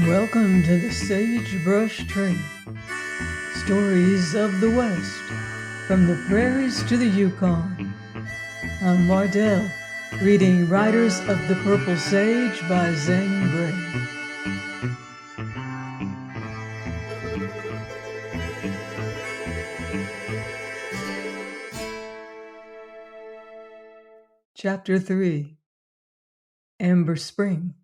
Welcome to the Sagebrush Trail. Stories of the West, from the prairies to the Yukon. I'm Mardell, reading Riders of the Purple Sage by Zane Grey. Chapter 3. Amber Spring.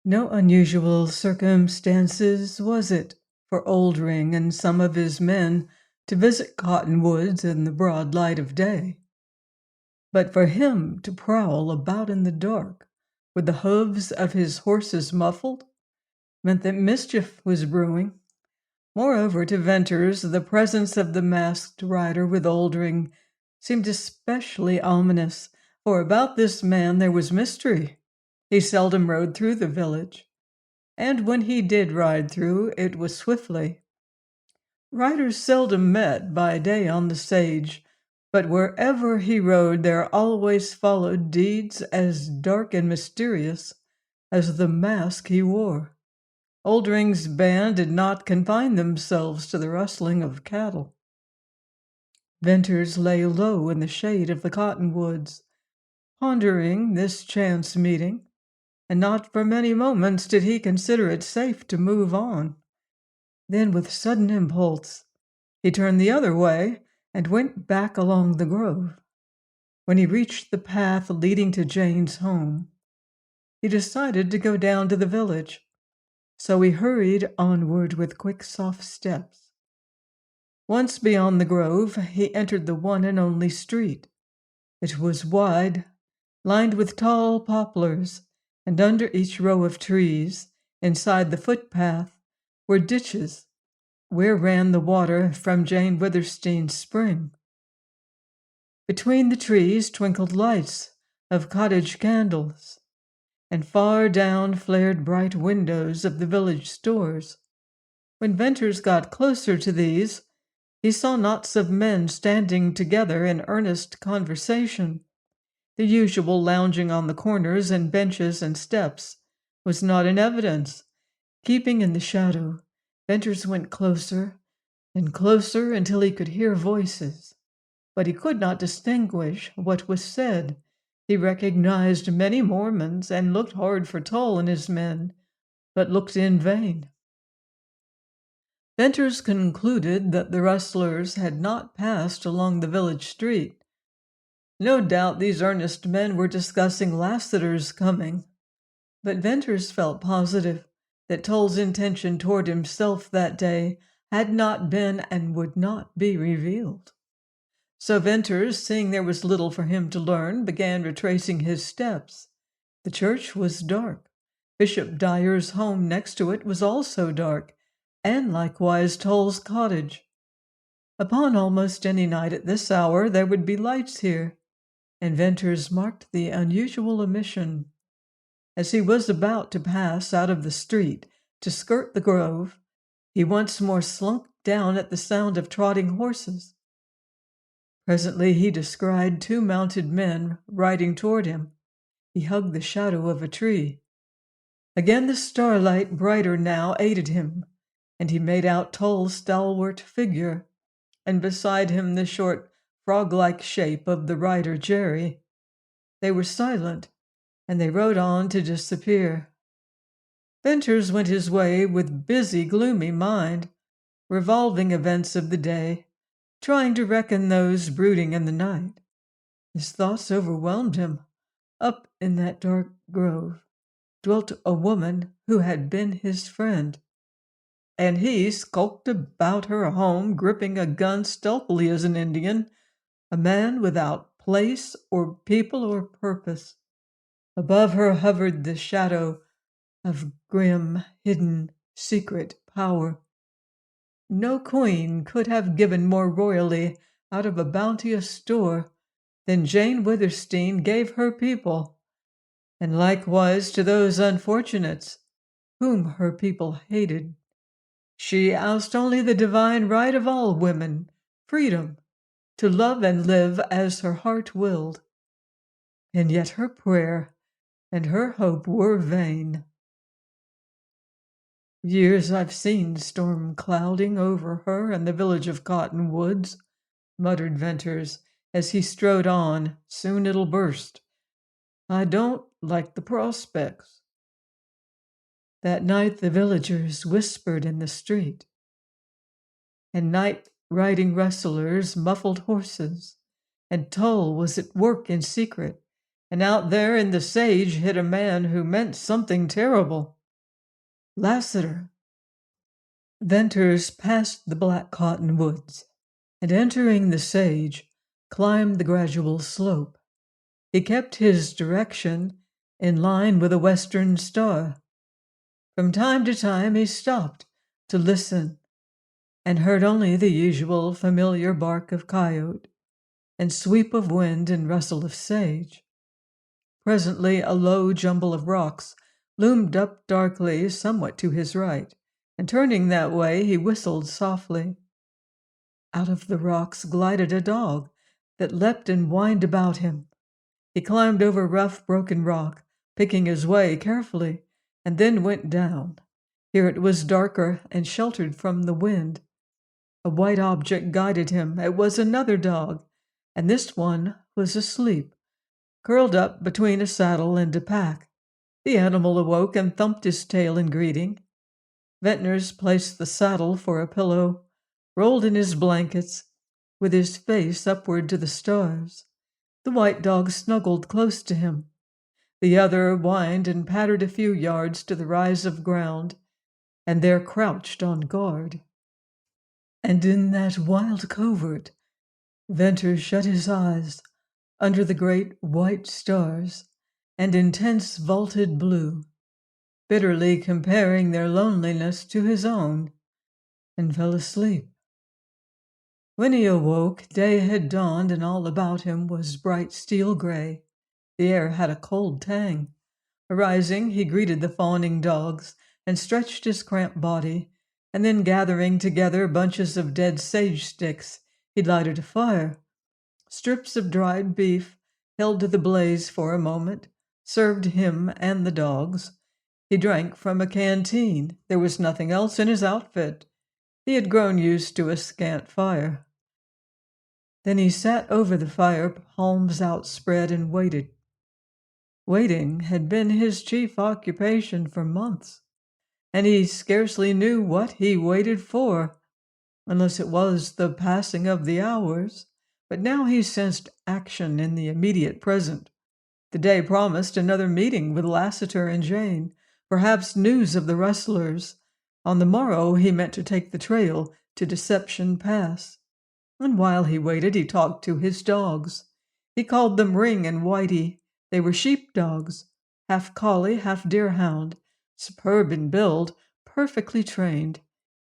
No unusual circumstances was it for Oldring and some of his men to visit Cottonwoods in the broad light of day. But for him to prowl about in the dark, with the hooves of his horses muffled, meant that mischief was brewing. Moreover, to Venters, the presence of the masked rider with Oldring seemed especially ominous, for about this man there was mystery. He seldom rode through the village, and when he did ride through, it was swiftly. Riders seldom met by day on the Sage, but wherever he rode there always followed deeds as dark and mysterious as the mask he wore. Oldring's band did not confine themselves to the rustling of cattle. Venters lay low in the shade of the cottonwoods, pondering this chance meeting, and not for many moments did he consider it safe to move on. Then, with sudden impulse, he turned the other way and went back along the grove. When he reached the path leading to Jane's home, he decided to go down to the village, so he hurried onward with quick, soft steps. Once beyond the grove, he entered the one and only street. It was wide, lined with tall poplars, and under each row of trees, inside the footpath, were ditches where ran the water from Jane Withersteen's spring. Between the trees twinkled lights of cottage candles, and far down flared bright windows of the village stores. When Venters got closer to these, he saw knots of men standing together in earnest conversation. The usual lounging on the corners and benches and steps was not in evidence. Keeping in the shadow, Venters went closer and closer until he could hear voices, but he could not distinguish what was said. He recognized many Mormons and looked hard for Tull and his men, but looked in vain. Venters concluded that the rustlers had not passed along the village street. No doubt these earnest men were discussing Lassiter's coming, but Venters felt positive that Tull's intention toward himself that day had not been and would not be revealed. So Venters, seeing there was little for him to learn, began retracing his steps. The church was dark. Bishop Dyer's home next to it was also dark, and likewise Tull's cottage. Upon almost any night at this hour there would be lights here, and Venters marked the unusual omission. As he was about to pass out of the street to skirt the grove, he once more slunk down at the sound of trotting horses. Presently he descried 2 mounted men riding toward him. He hugged the shadow of a tree. Again the starlight, brighter now, aided him, and he made out Tull's stalwart figure, and beside him the short, frog-like shape of the rider Jerry. They were silent, and they rode on to disappear. Venters went his way with busy, gloomy mind, revolving events of the day, trying to reckon those brooding in the night. His thoughts overwhelmed him. Up in that dark grove dwelt a woman who had been his friend, and he skulked about her home, gripping a gun stealthily as an Indian, a man without place or people or purpose. Above her hovered the shadow of grim, hidden, secret power. No queen could have given more royally out of a bounteous store than Jane Withersteene gave her people, and likewise to those unfortunates whom her people hated. She asked only the divine right of all women, freedom, to love and live as her heart willed. And yet her prayer and her hope were vain. Years I've seen storm clouding over her and the village of Cottonwoods, muttered Venters as he strode on. Soon it'll burst. I don't like the prospects. That night the villagers whispered in the street, and night riding rustlers muffled horses, and Tull was at work in secret, and out there in the sage hid a man who meant something terrible. Lassiter. Venters passed the black cottonwoods, and entering the sage, climbed the gradual slope. He kept his direction in line with a western star. From time to time he stopped to listen and heard only the usual familiar bark of coyote and sweep of wind and rustle of sage. Presently a low jumble of rocks loomed up darkly somewhat to his right, and turning that way he whistled softly. Out of the rocks glided a dog that leapt and whined about him. He climbed over rough, broken rock, picking his way carefully, and then went down. Here it was darker and sheltered from the wind. A white object guided him. It was another dog, and this one was asleep, curled up between a saddle and a pack. The animal awoke and thumped his tail in greeting. Ventners placed the saddle for a pillow, rolled in his blankets, with his face upward to the stars. The white dog snuggled close to him. The other whined and pattered a few yards to the rise of ground, and there crouched on guard. And in that wild covert, Venters shut his eyes under the great white stars and intense vaulted blue, bitterly comparing their loneliness to his own, and fell asleep. When he awoke, day had dawned, and all about him was bright steel gray. The air had a cold tang. Arising, he greeted the fawning dogs and stretched his cramped body, and then gathering together bunches of dead sage sticks, he lighted a fire. Strips of dried beef, held to the blaze for a moment, served him and the dogs. He drank from a canteen. There was nothing else in his outfit. He had grown used to a scant fire. Then he sat over the fire, palms outspread, and waited. Waiting had been his chief occupation for months, and he scarcely knew what he waited for, unless it was the passing of the hours. But now he sensed action in the immediate present. The day promised another meeting with Lassiter and Zane, perhaps news of the rustlers. On the morrow he meant to take the trail to Deception Pass. And while he waited, he talked to his dogs. He called them Ring and Whitey. They were sheep dogs, half collie, half deerhound, superb in build, perfectly trained.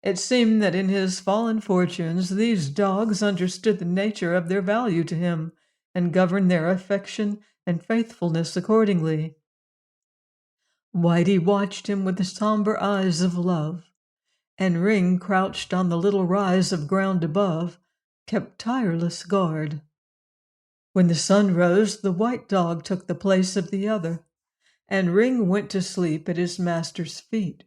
It seemed that in his fallen fortunes these dogs understood the nature of their value to him and governed their affection and faithfulness accordingly. Whitey watched him with the somber eyes of love, and Ring, crouched on the little rise of ground above, kept tireless guard. When the sun rose, the white dog took the place of the other, and Ring went to sleep at his master's feet.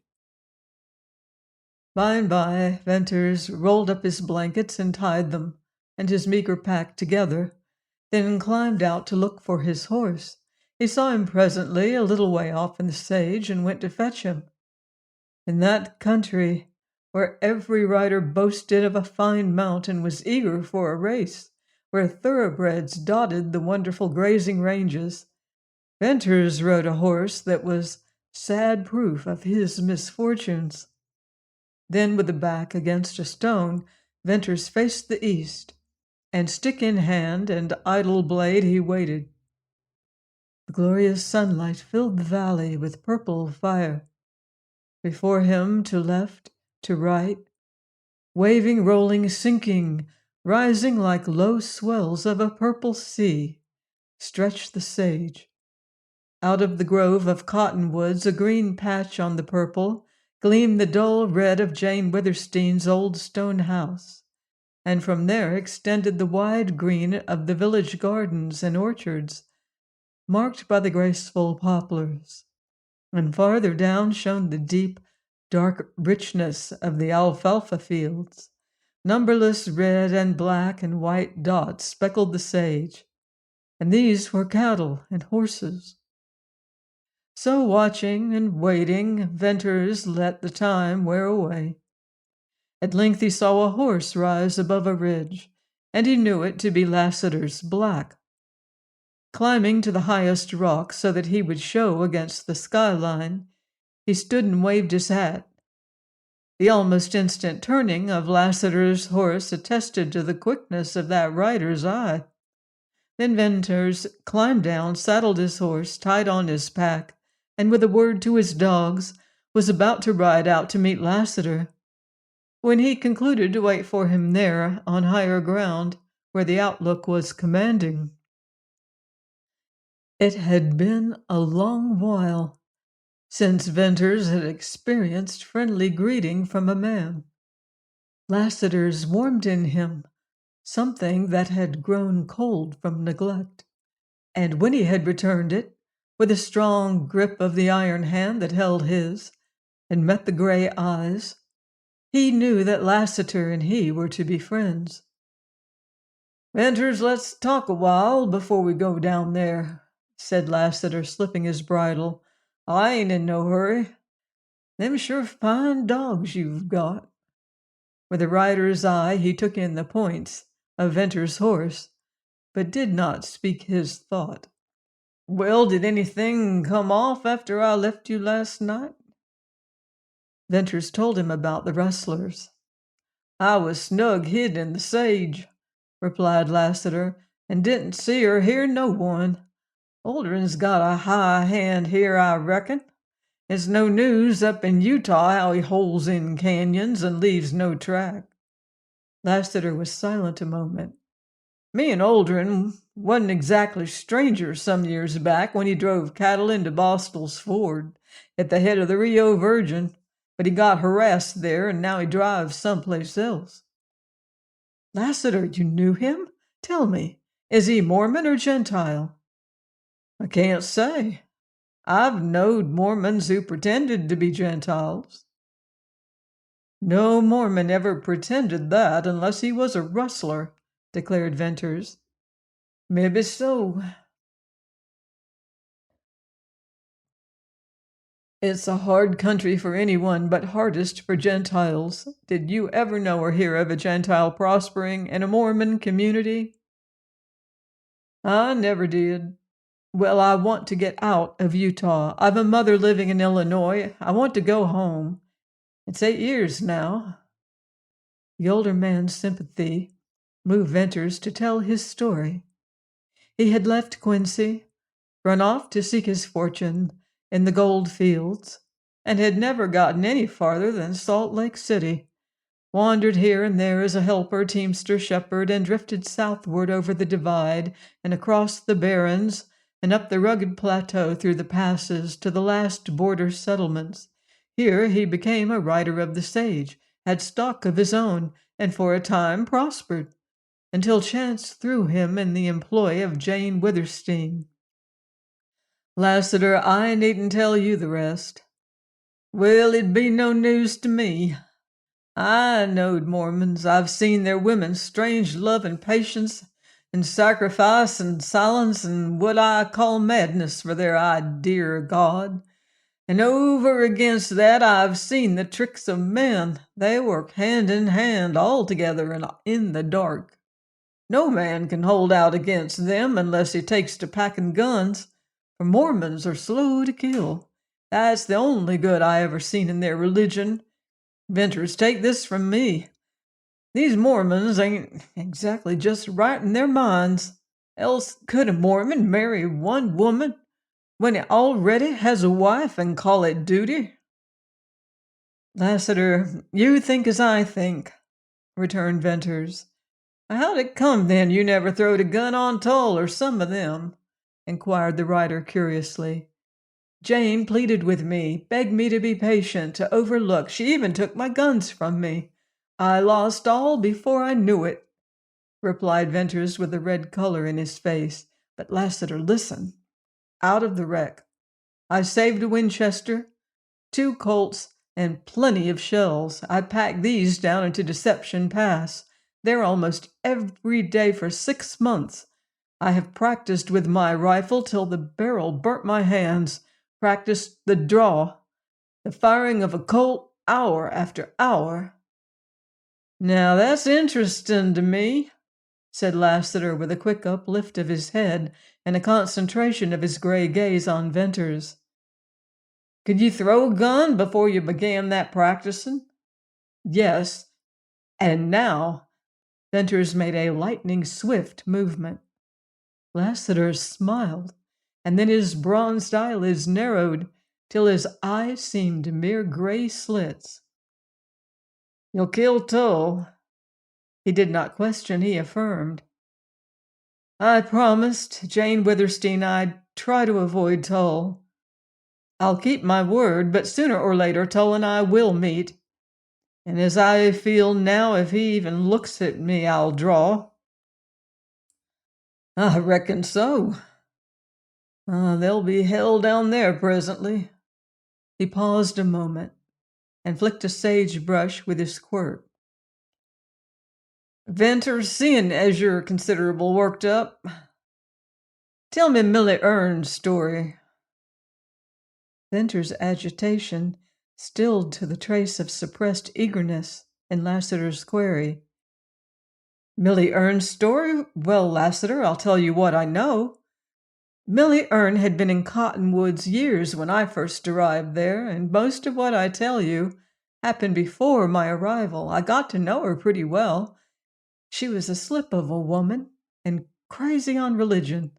By and by, Venters rolled up his blankets and tied them and his meager pack together, then climbed out to look for his horse. He saw him presently a little way off in the sage and went to fetch him. In that country, where every rider boasted of a fine mount and was eager for a race, where thoroughbreds dotted the wonderful grazing ranges, Venters rode a horse that was sad proof of his misfortunes. Then, with the back against a stone, Venters faced the east, and stick in hand and idle blade he waited. The glorious sunlight filled the valley with purple fire. Before him, to left, to right, waving, rolling, sinking, rising like low swells of a purple sea, stretched the sage. Out of the grove of cottonwoods, a green patch on the purple, gleamed the dull red of Jane Withersteen's old stone house, and from there extended the wide green of the village gardens and orchards. marked by the graceful poplars, and farther down shone the deep, dark richness of the alfalfa fields. Numberless red and black and white dots speckled the sage, and these were cattle and horses. So, watching and waiting, Venters let the time wear away. At length he saw a horse rise above a ridge, and he knew it to be Lassiter's black. Climbing to the highest rock so that he would show against the skyline, he stood and waved his hat. The almost instant turning of Lassiter's horse attested to the quickness of that rider's eye. Then Venters climbed down, saddled his horse, tied on his pack, and with a word to his dogs, was about to ride out to meet Lassiter, when he concluded to wait for him there on higher ground where the outlook was commanding. It had been a long while since Venters had experienced friendly greeting from a man. Lassiter's warmed in him something that had grown cold from neglect, and when he had returned it, with a strong grip of the iron hand that held his, and met the gray eyes, he knew that Lassiter and he were to be friends. "Venters, let's talk a while before we go down there," said Lassiter, slipping his bridle. "I ain't in no hurry. Them sure fine dogs you've got." With a rider's eye, he took in the points of Venter's horse, but did not speak his thought. "Well, did anything come off after I left you last night?" Venters told him about the rustlers. "I was snug hid in the sage," replied Lassiter, "and didn't see or hear no one. Oldrin's got a high hand here, I reckon. It's no news up in Utah how he holes in canyons and leaves no track." Lassiter was silent a moment. "Me and Oldrin wasn't exactly strangers some years back when he drove cattle into Bostel's Ford at the head of the Rio Virgin, but he got harassed there and now he drives someplace else." "Lassiter, you knew him? Tell me, is he Mormon or Gentile?" "I can't say. I've knowed Mormons who pretended to be Gentiles." "No Mormon ever pretended that unless he was a rustler," declared Venters. "Maybe so. It's a hard country for anyone, but hardest for Gentiles. Did you ever know or hear of a Gentile prospering in a Mormon community?" "I never did." "Well, I want to get out of Utah. I've a mother living in Illinois. I want to go home. It's 8 years now." The older man's sympathy moved Venters to tell his story. He had left Quincy, run off to seek his fortune in the gold fields, and had never gotten any farther than Salt Lake City, wandered here and there as a helper, teamster, shepherd, and drifted southward over the divide and across the barrens and up the rugged plateau through the passes to the last border settlements. Here he became a rider of the sage, had stock of his own, and for a time prospered, until chance threw him in the employ of Jane Witherstein. "Lassiter, I needn't tell you the rest." "Well, it'd be no news to me. I knowed Mormons. I've seen their women's strange love and patience and sacrifice and silence and what I call madness for their idea God. And over against that I've seen the tricks of men. They work hand in hand all together and in the dark. No man can hold out against them unless he takes to packing guns, for Mormons are slow to kill. That's the only good I ever seen in their religion. Venters, take this from me. These Mormons ain't exactly just right in their minds. Else could a Mormon marry one woman when he already has a wife and call it duty?" "Lassiter, you think as I think," returned Venters. "How'd it come, then, you never throwed a gun on Tull or some of them?" inquired the rider curiously. "Jane pleaded with me, begged me to be patient, to overlook. She even took my guns from me. I lost all before I knew it," replied Venters with a red color in his face. "But Lassiter, listen. out of the wreck. I saved a Winchester, 2 Colts, and plenty of shells. I packed these down into Deception Pass. There almost every day for 6 months. I have practiced with my rifle till the barrel burnt my hands, practiced the draw, the firing of a Colt hour after hour. Now that's interesting to me, said Lassiter with a quick uplift of his head and a concentration of his gray gaze on Venters. Could you throw a gun before you began that practicing? Yes. And now? Venters made a lightning-swift movement. Lassiter smiled, and then his bronzed eyelids narrowed till his eyes seemed mere gray slits. You'll kill Tull? He did not question, he affirmed. I promised Jane Withersteen I'd try to avoid Tull. I'll keep my word, but sooner or later Tull and I will meet. And as I feel now, if he even looks at me, I'll draw. I reckon so. There'll be hell down there presently. He paused a moment and flicked a sagebrush with his quirt. Venters, seeing as you're considerable worked up, tell me Millie Earne's story. Venters' agitation stilled to the trace of suppressed eagerness in Lassiter's query. Millie Earne's story? Well, Lassiter, I'll tell you what I know. Millie Earne had been in Cottonwoods years when I first arrived there, and most of what I tell you happened before my arrival. I got to know her pretty well. She was a slip of a woman and crazy on religion.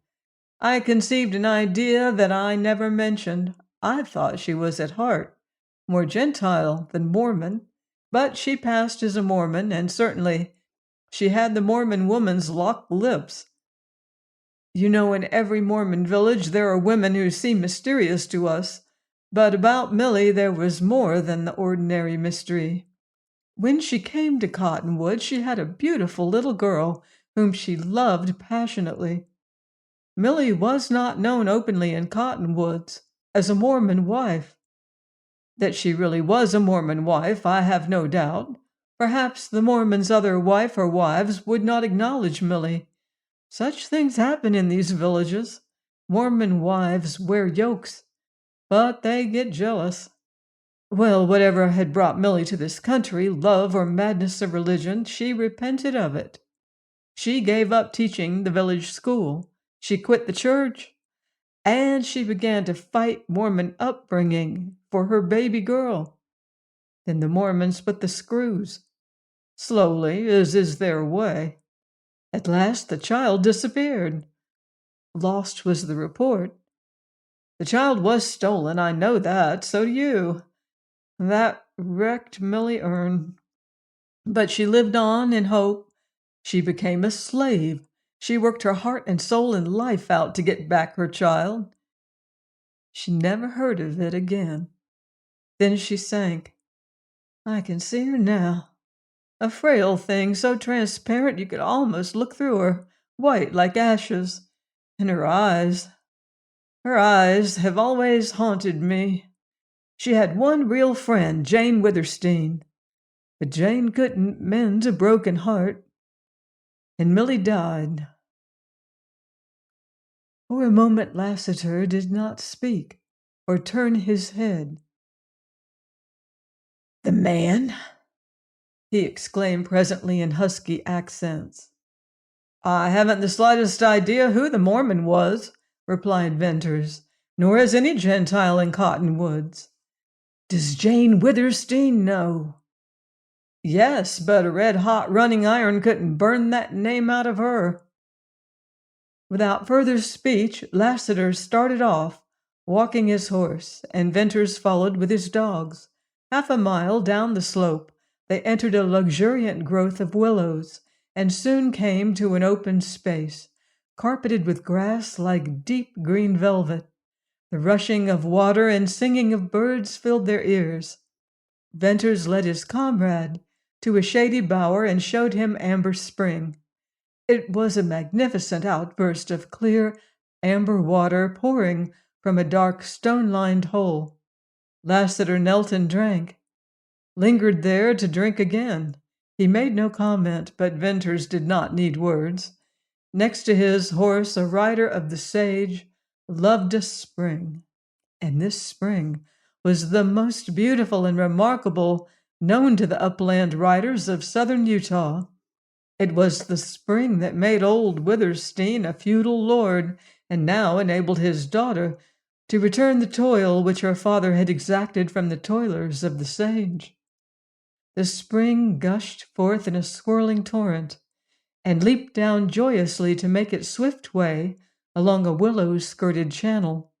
I conceived an idea that I never mentioned. I thought she was at heart more Gentile than Mormon, but she passed as a Mormon, and certainly she had the Mormon woman's locked lips. You know, in every Mormon village there are women who seem mysterious to us, but about Millie there was more than the ordinary mystery. When she came to Cottonwood, she had a beautiful little girl whom she loved passionately. Millie was not known openly in Cottonwoods as a Mormon wife. That she really was a Mormon wife, I have no doubt. Perhaps the Mormon's other wife or wives would not acknowledge Millie. Such things happen in these villages. Mormon wives wear yokes, but they get jealous. Well, whatever had brought Millie to this country, love or madness of religion, she repented of it. She gave up teaching the village school. She quit the church, and she began to fight Mormon upbringing for her baby girl. Then the Mormons put the screws. Slowly, as is their way. At last the child disappeared. Lost was the report. The child was stolen, I know that, so do you. That wrecked Millie Earne. But she lived on in hope. She became a slave. She worked her heart and soul and life out to get back her child. She never heard of it again. Then she sank. I can see her now. A frail thing, so transparent you could almost look through her, white like ashes. And her eyes have always haunted me. She had one real friend, Jane Withersteen. But Jane couldn't mend a broken heart. And Millie died. For a moment Lassiter did not speak or turn his head. The man? He exclaimed presently in husky accents. I haven't the slightest idea who the Mormon was, replied Venters, nor has any Gentile in Cottonwoods. Does Jane Withersteen know? Yes, but a red-hot running iron couldn't burn that name out of her. Without further speech, Lassiter started off, walking his horse, and Venters followed with his dogs. Half a mile down the slope, they entered a luxuriant growth of willows, and soon came to an open space, carpeted with grass like deep green velvet. The rushing of water and singing of birds filled their ears. Venters led his comrade to a shady bower and showed him Amber Spring. It was a magnificent outburst of clear, amber water pouring from a dark stone-lined hole. Lassiter knelt and drank, lingered there to drink again. He made no comment, but Venters did not need words. Next to his horse, a rider of the SagE loved a spring, and this spring was the most beautiful and remarkable known to the upland riders of southern Utah. It was the spring that made old Witherstein a feudal lord, and now enabled his daughter to return the toil which her father had exacted from the toilers of the SagE. The spring gushed forth in a swirling torrent, and leaped down joyously to make its swift way along a willow-skirted channel.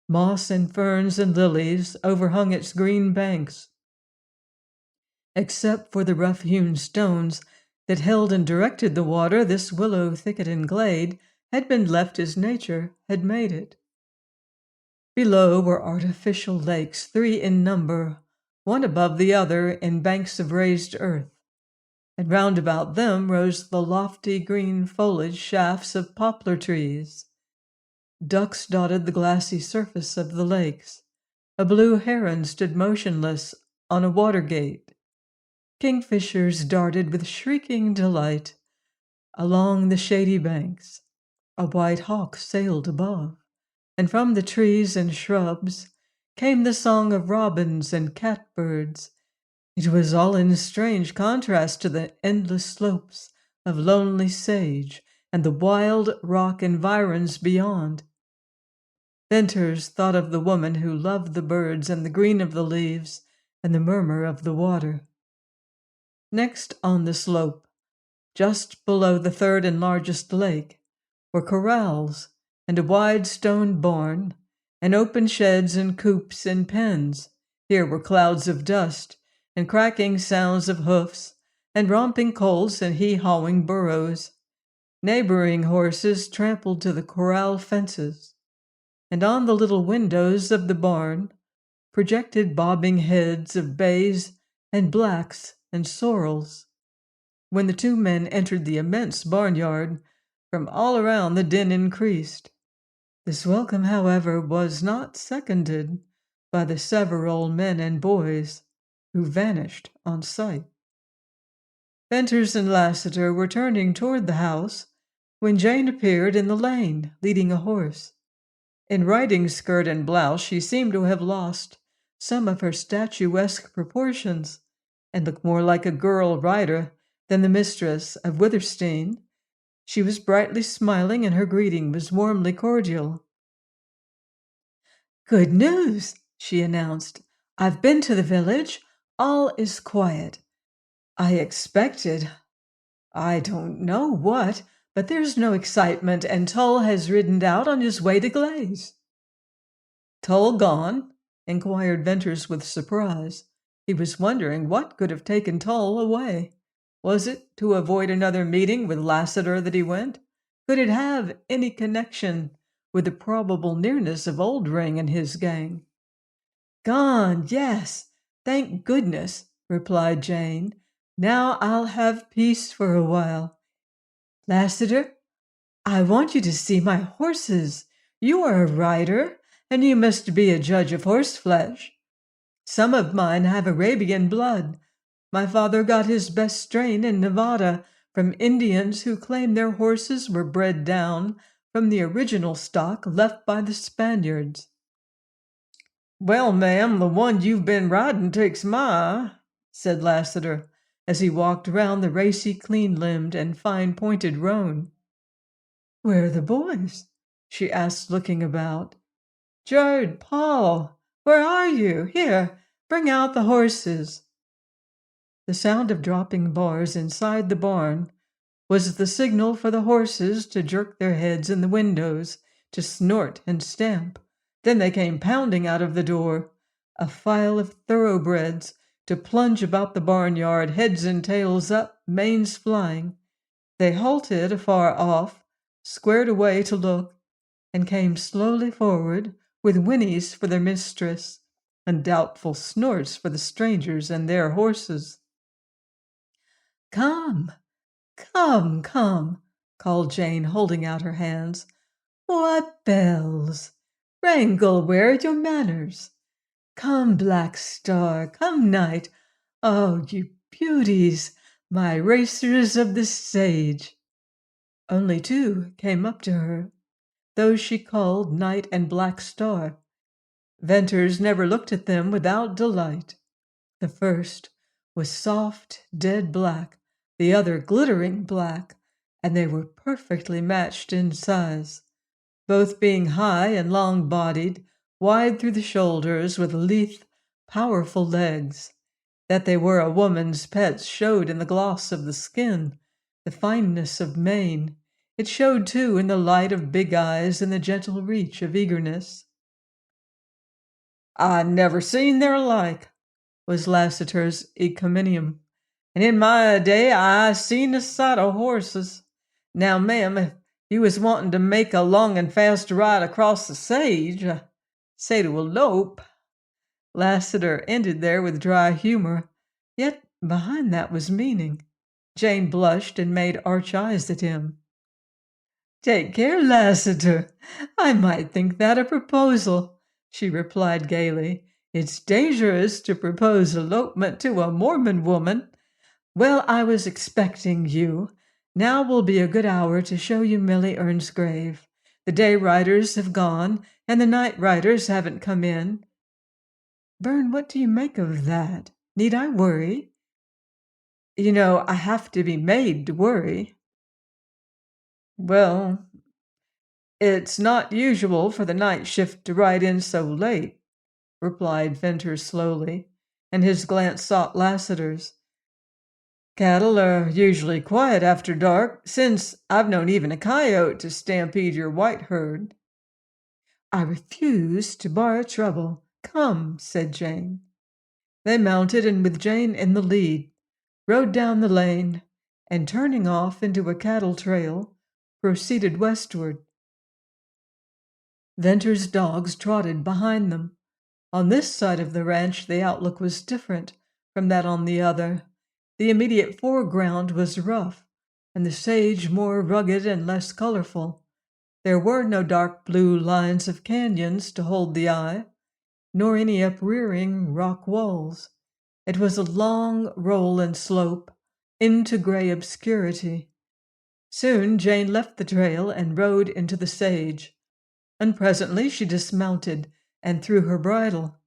Moss and ferns and lilies overhung its green banks. Except for the rough-hewn stones that held and directed the water, this willow thicket and glade had been left as nature had made it. Below were artificial lakes, 3 in number, one above the other in banks of raised earth, and round about them rose the lofty green foliage shafts of poplar trees. Ducks dotted the glassy surface of the lakes. A blue heron stood motionless on a water gate. Kingfishers darted with shrieking delight along the shady banks. A white hawk sailed above, and from the trees and shrubs came the song of robins and catbirds. It was all in strange contrast to the endless slopes of lonely SagE and the wild rock environs beyond. Venters thought of the woman who loved the birds and the green of the leaves and the murmur of the water. Next on the slope, just below the 3rd and largest lake, were corrals and a wide stone barn, and open sheds and coops and pens. Here were clouds of dust and cracking sounds of hoofs and romping colts and hee-hawing burros. Neighboring horses trampled to the corral fences, and on the little windows of the barn projected bobbing heads of bays and blacks and sorrels. When the 2 men entered the immense barnyard, from all around the din increased. This welcome, however, was not seconded by the several men and boys who vanished on sight. Venters and Lassiter were turning toward the house when Jane appeared in the lane, leading a horse. In riding skirt and blouse, she seemed to have lost some of her statuesque proportions and looked more like a girl rider than the mistress of Witherstein. She was brightly smiling, and her greeting was warmly cordial. "Good news," she announced. "I've been to the village. All is quiet. I expected, I don't know what, but there's no excitement, and Tull has ridden out on his way to Glaze." "Tull gone?" inquired Venters with surprise. He was wondering what could have taken Tull away. Was it to avoid another meeting with Lassiter that he went? Could it have any connection with the probable nearness of Old Ring and his gang? "Gone, yes, thank goodness," replied Jane. "Now I'll have peace for a while. Lassiter, I want you to see my horses. You are a rider, and you must be a judge of horseflesh. Some of mine have Arabian blood. My father got his best strain in Nevada from Indians who claimed their horses were bred down from the original stock left by the Spaniards." "Well, ma'am, the one you've been riding takes my," said Lassiter, as he walked round the racy, clean-limbed, and fine-pointed roan. "Where are the boys?" she asked, looking about. "Jude, Paul, where are you? Here, bring out the horses." The sound of dropping bars inside the barn was the signal for the horses to jerk their heads in the windows, to snort and stamp. Then they came pounding out of the door, a file of thoroughbreds, to plunge about the barnyard, heads and tails up, manes flying. They halted afar off, squared away to look, and came slowly forward with whinnies for their mistress and doubtful snorts for the strangers and their horses. "Come, come, come," called Jane, holding out her hands. What bells! Wrangle, where are your manners? Come, Black Star, come, Night. Oh, you beauties, my racers of the sage. Only two came up to her, those she called Night and Black Star. Venters never looked at them without delight. The first was soft, dead black, the other glittering black, and they were perfectly matched in size, both being high and long-bodied, wide through the shoulders, with lithe, powerful legs. That they were a woman's pets showed in the gloss of the skin, the fineness of mane. It showed, too, in the light of big eyes and the gentle reach of eagerness. "I never seen their like," was Lassiter's encomium. "And in my day I seen a sight of horses. Now, ma'am, if you was wanting to make a long and fast ride across the sage, say to elope." Lassiter ended there with dry humor, yet behind that was meaning. Jane blushed and made arch eyes at him. "Take care, Lassiter. I might think that a proposal," she replied gaily. "It's dangerous to propose elopement to a Mormon woman. Well, I was expecting you. Now will be a good hour to show you Millie Earne's grave. The day riders have gone, and the night riders haven't come in." "Vern, what do you make of that? Need I worry?" "You know, I have to be made to worry." "Well, it's not usual for the night shift to ride in so late," replied Venters slowly, and his glance sought Lassiter's. "Cattle are usually quiet after dark, since I've known even a coyote to stampede your white herd." "I refuse to borrow trouble. Come," said Jane. They mounted, and with Jane in the lead, rode down the lane, and turning off into a cattle trail, proceeded westward. Venter's dogs trotted behind them. On this side of the ranch the outlook was different from that on the other. The immediate foreground was rough, and the sage more rugged and less colorful. There were no dark blue lines of canyons to hold the eye, nor any uprearing rock walls. It was a long roll and slope into gray obscurity. Soon Jane left the trail and rode into the sage, and presently she dismounted and threw her bridle.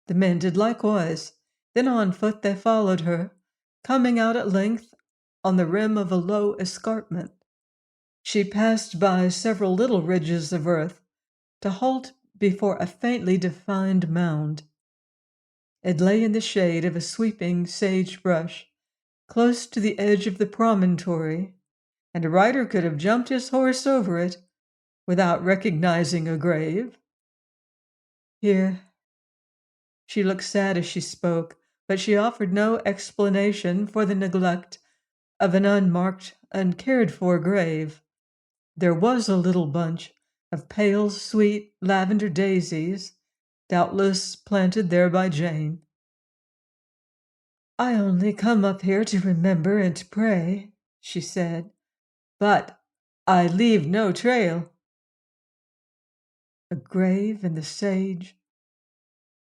The men did likewise. Then on foot they followed her, coming out at length on the rim of a low escarpment. She passed by several little ridges of earth to halt before a faintly defined mound. It lay in the shade of a sweeping sagebrush, close to the edge of the promontory, and a rider could have jumped his horse over it without recognizing a grave. "Here." She looked sad as she spoke, but she offered no explanation for the neglect of an unmarked, uncared-for grave. There was a little bunch of pale, sweet lavender daisies, doubtless planted there by Jane. "I only come up here to remember and to pray," she said, "but I leave no trail." A grave in the sage.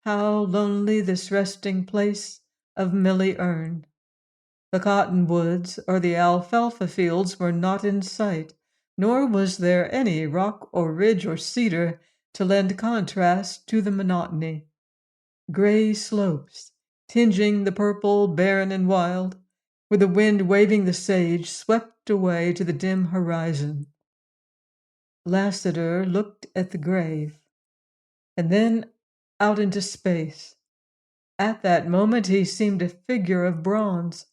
How lonely this resting place of Millie Earne. The cottonwoods or the alfalfa fields were not in sight, nor was there any rock or ridge or cedar to lend contrast to the monotony. Gray slopes, tinging the purple, barren and wild, with the wind waving the sage, swept away to the dim horizon. Lassiter looked at the grave, and then out into space. At that moment he seemed a figure of bronze.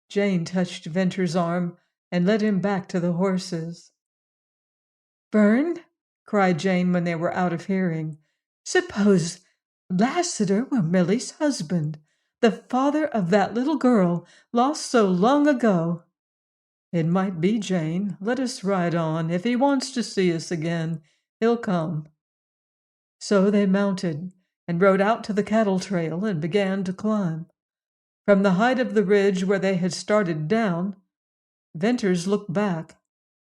Jane touched Venter's arm and led him back to the horses. "Vern," cried Jane when they were out of hearing, "suppose Lassiter were Millie's husband, the father of that little girl lost so long ago." "It might be, Jane. Let us ride on. If he wants to see us again, he'll come." So they mounted and rode out to the cattle trail and began to climb. From the height of the ridge where they had started down, Venters looked back.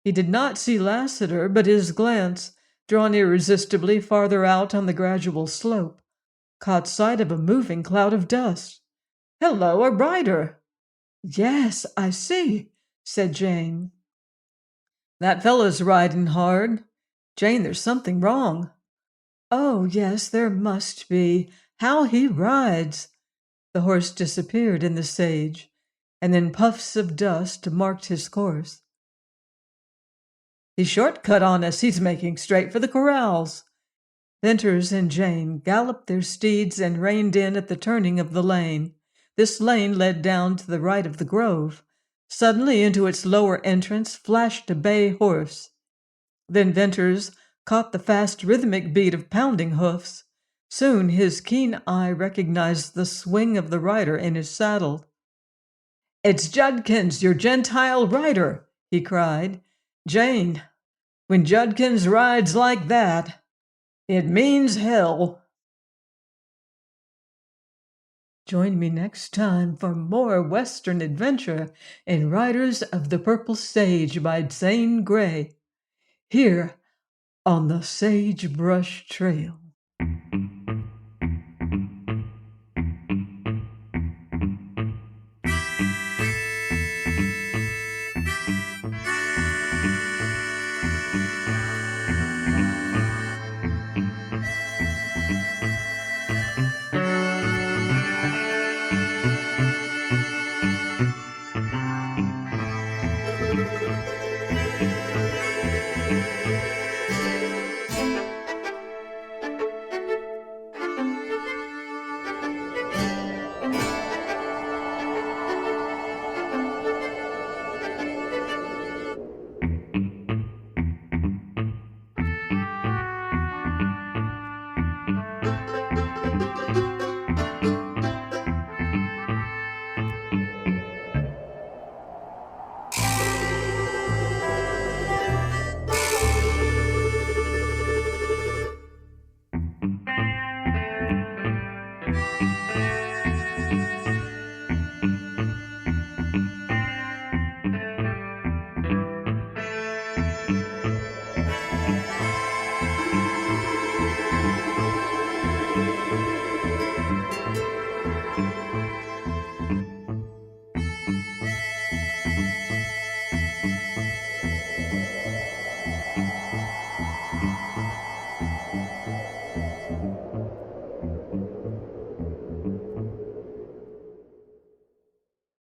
He did not see Lassiter, but his glance, drawn irresistibly farther out on the gradual slope, caught sight of a moving cloud of dust. "Hello, a rider!" "Yes, I see," said Jane. "That fellow's riding hard. Jane, there's something wrong." "Oh, yes, there must be. How he rides!" The horse disappeared in the sage, and then puffs of dust marked his course. "He shortcut on us. He's making straight for the corrals." Venters and Jane galloped their steeds and reined in at the turning of the lane. This lane led down to the right of the grove. Suddenly into its lower entrance flashed a bay horse. Then Venters caught the fast rhythmic beat of pounding hoofs. Soon his keen eye recognized the swing of the rider in his saddle. "It's Judkins, your Gentile rider!" he cried. "Jane, when Judkins rides like that, it means hell." Join me next time for more Western adventure in Riders of the Purple Sage by Zane Grey, here on the Sagebrush Trail.